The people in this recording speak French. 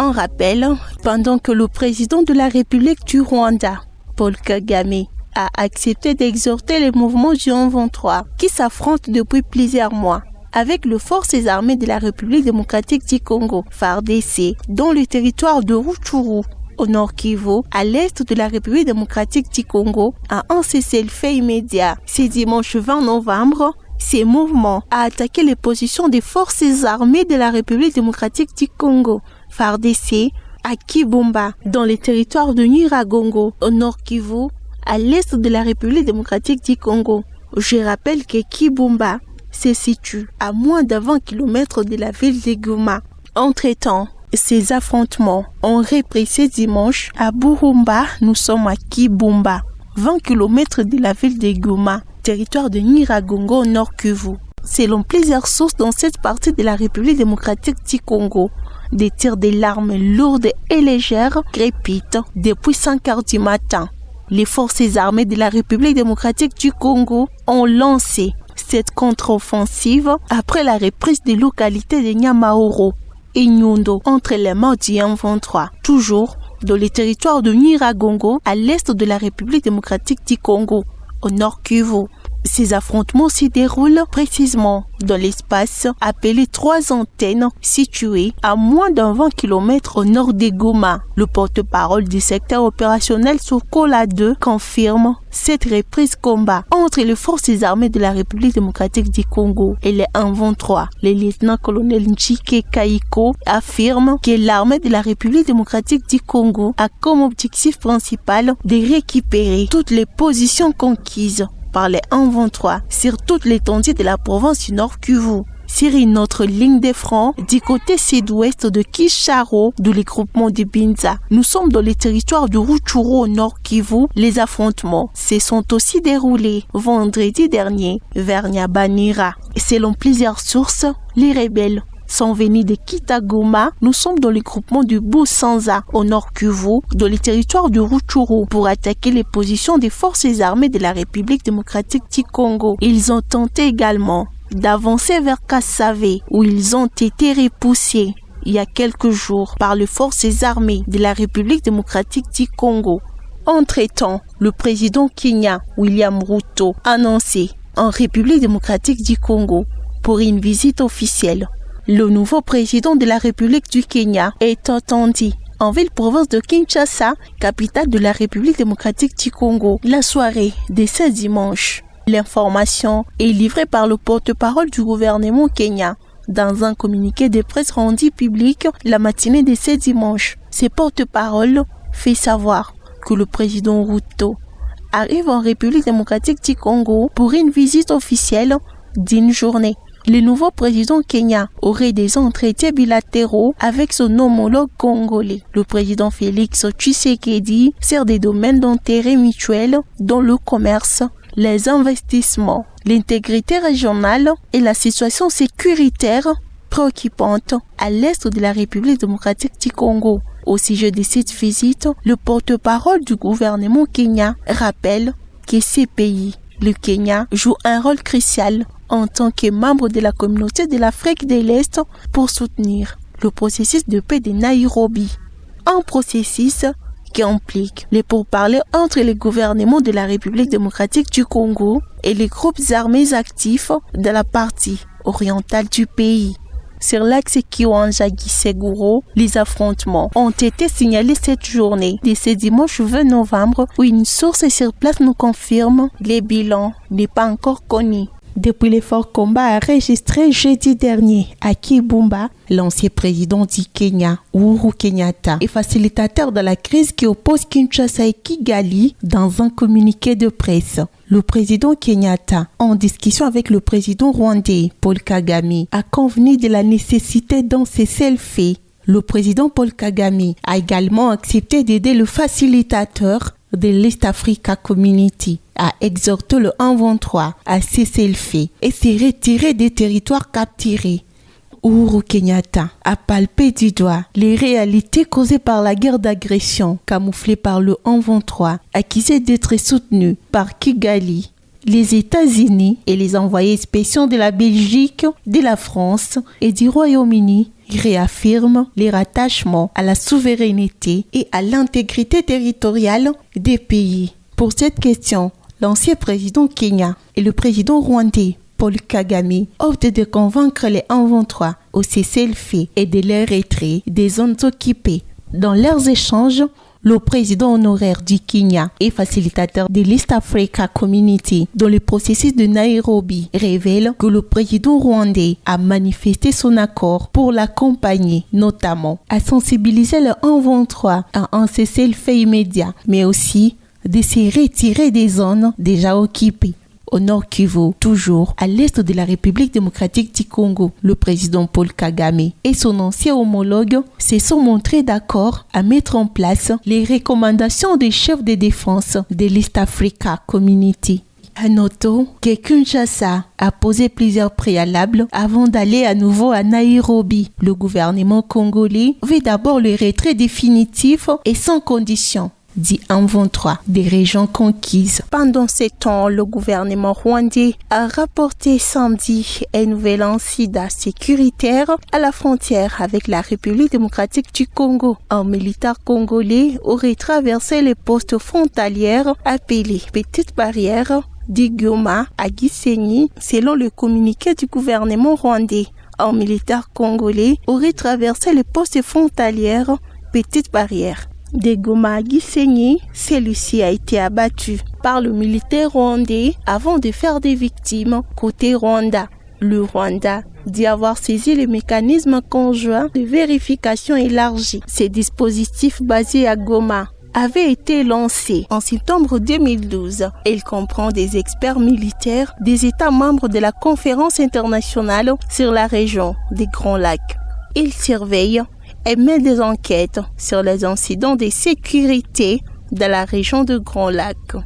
En rappel, pendant que le président de la République du Rwanda, Paul Kagame, a accepté d'exhorter les mouvements du M23 qui s'affrontent depuis plusieurs mois avec les forces armées de la République démocratique du Congo, FARDC, dans le territoire de Rutshuru, au nord Kivu, à l'est de la République démocratique du Congo, à un cessez-le-feu immédiat. Ce dimanche 20 novembre, ces mouvements a attaqué les positions des forces armées de la République démocratique du Congo, FARDC, à Kibumba, dans les territoires de Nyiragongo, au nord Kivu, à l'est de la République démocratique du Congo. Je rappelle que Kibumba se situe à moins de 20 km de la ville de Goma. Entre-temps, ces affrontements ont repris ce dimanche à Burumba. Nous sommes à Kibumba, 20 km de la ville de Goma, territoire de Nyiragongo au nord Kivu. Selon plusieurs sources dans cette partie de la République démocratique du Congo, des tirs d'armes lourdes et légères crépitent depuis 5 heures du matin. Les forces armées de la République démocratique du Congo ont lancé cette contre-offensive après la reprise des localités de Nyamahoro et Nyundo entre les mains du M23, toujours dans les territoires de Nyiragongo à l'est de la République démocratique du Congo, au nord Kivu. Ces affrontements s'y déroulent précisément dans l'espace appelé 3 antennes situé à moins de 20 km au nord de Goma. Le porte-parole du secteur opérationnel Sokola 2 confirme cette reprise combat entre les forces armées de la République démocratique du Congo et les M23. Le lieutenant-colonel Njike Kaiko affirme que l'armée de la République démocratique du Congo a comme objectif principal de récupérer toutes les positions conquises par les M23 sur toute l'étendue de la province du Nord Kivu. Sur une autre ligne de front, du côté sud-ouest de Kisharo, de l'égroupement de Binza, nous sommes dans les territoires de Rutshuru au Nord Kivu. Les affrontements se sont aussi déroulés vendredi dernier vers Nyabanira. Selon plusieurs sources, les rebelles sont venus de Kitagoma. Nous sommes dans le groupement du Busanza au nord Kivu, dans les territoires de Rutshuru, pour attaquer les positions des forces armées de la République démocratique du Congo. Ils ont tenté également d'avancer vers Kassavé, où ils ont été repoussés il y a quelques jours par les forces armées de la République démocratique du Congo. Entre-temps, le président kenyan William Ruto a annoncé en République démocratique du Congo pour une visite officielle. Le nouveau président de la République du Kenya est attendu en ville-province de Kinshasa, capitale de la République démocratique du Congo, la soirée de ce dimanche. L'information est livrée par le porte-parole du gouvernement kenyan dans un communiqué de presse rendu public la matinée de ce dimanche. Ce porte-parole fait savoir que le président Ruto arrive en République démocratique du Congo pour une visite officielle d'une journée. Le nouveau président kenyan aurait des entretiens bilatéraux avec son homologue congolais. Le président Félix Tshisekedi sert des domaines d'intérêt mutuel dont le commerce, les investissements, l'intégrité régionale et la situation sécuritaire préoccupante à l'est de la République démocratique du Congo. Au sujet de cette visite, le porte-parole du gouvernement kenyan rappelle que ces pays, le Kenya, joue un rôle crucial en tant que membre de la communauté de l'Afrique de l'Est pour soutenir le processus de paix de Nairobi. Un processus qui implique les pourparlers entre les gouvernements de la République démocratique du Congo et les groupes armés actifs de la partie orientale du pays. Sur l'axe Kiwanja-Giseguro, les affrontements ont été signalés cette journée de ce dimanche 20 novembre où une source sur place nous confirme que le bilan n'est pas encore connu. Depuis les forts combats enregistrés jeudi dernier à Kibumba, l'ancien président du Kenya, Uhuru Kenyatta, est facilitateur de la crise qui oppose Kinshasa et Kigali dans un communiqué de presse. Le président Kenyatta, en discussion avec le président rwandais Paul Kagame, a convenu de la nécessité d'un cessez-le-feu. Le président Paul Kagame a également accepté d'aider le facilitateur de l'East Africa Community a exhorté le M23 à cesser le feu et se retirer des territoires capturés. Uhuru Kenyatta a palpé du doigt les réalités causées par la guerre d'agression camouflée par le M23, accusé d'être soutenu par Kigali, les États-Unis et les envoyés spéciaux de la Belgique, de la France et du Royaume-Uni réaffirme les rattachements à la souveraineté et à l'intégrité territoriale des pays. Pour cette question, l'ancien président Kenya et le président rwandais Paul Kagame optent de convaincre les M23 au cessez-le-feu et de les retrait des zones occupées. Dans leurs échanges, le président honoraire du Kenya et facilitateur de l'East Africa Community dans le processus de Nairobi révèle que le président rwandais a manifesté son accord pour l'accompagner, notamment à sensibiliser le M23 à un cessez-le-feu immédiat, mais aussi de se retirer des zones déjà occupées. Au Nord Kivu, toujours à l'est de la République démocratique du Congo, le président Paul Kagame et son ancien homologue se sont montrés d'accord à mettre en place les recommandations des chefs de défense de l'East Africa Community. Notons que Kinshasa a posé plusieurs préalables avant d'aller à nouveau à Nairobi. Le gouvernement congolais veut d'abord le retrait définitif et sans condition dit M23 des régions conquises. Pendant ce temps, le gouvernement rwandais a rapporté samedi un nouvel incident sécuritaire à la frontière avec la République démocratique du Congo. Un militaire congolais aurait traversé les postes frontalières appelés Petite Barrière de Goma à Gisenyi, selon le communiqué du gouvernement rwandais. Un militaire congolais aurait traversé les postes frontalières Petite Barrière de Goma à Gisenyi. Celui-ci a été abattu par le militaire rwandais avant de faire des victimes côté Rwanda. Le Rwanda dit avoir saisi le mécanisme conjoint de vérification élargie. Ces dispositifs basés à Goma avait été lancé en septembre 2012. Il comprend des experts militaires des États membres de la Conférence internationale sur la région des Grands Lacs. Il surveille et mène des enquêtes sur les incidents de sécurité de la région de Grands Lacs.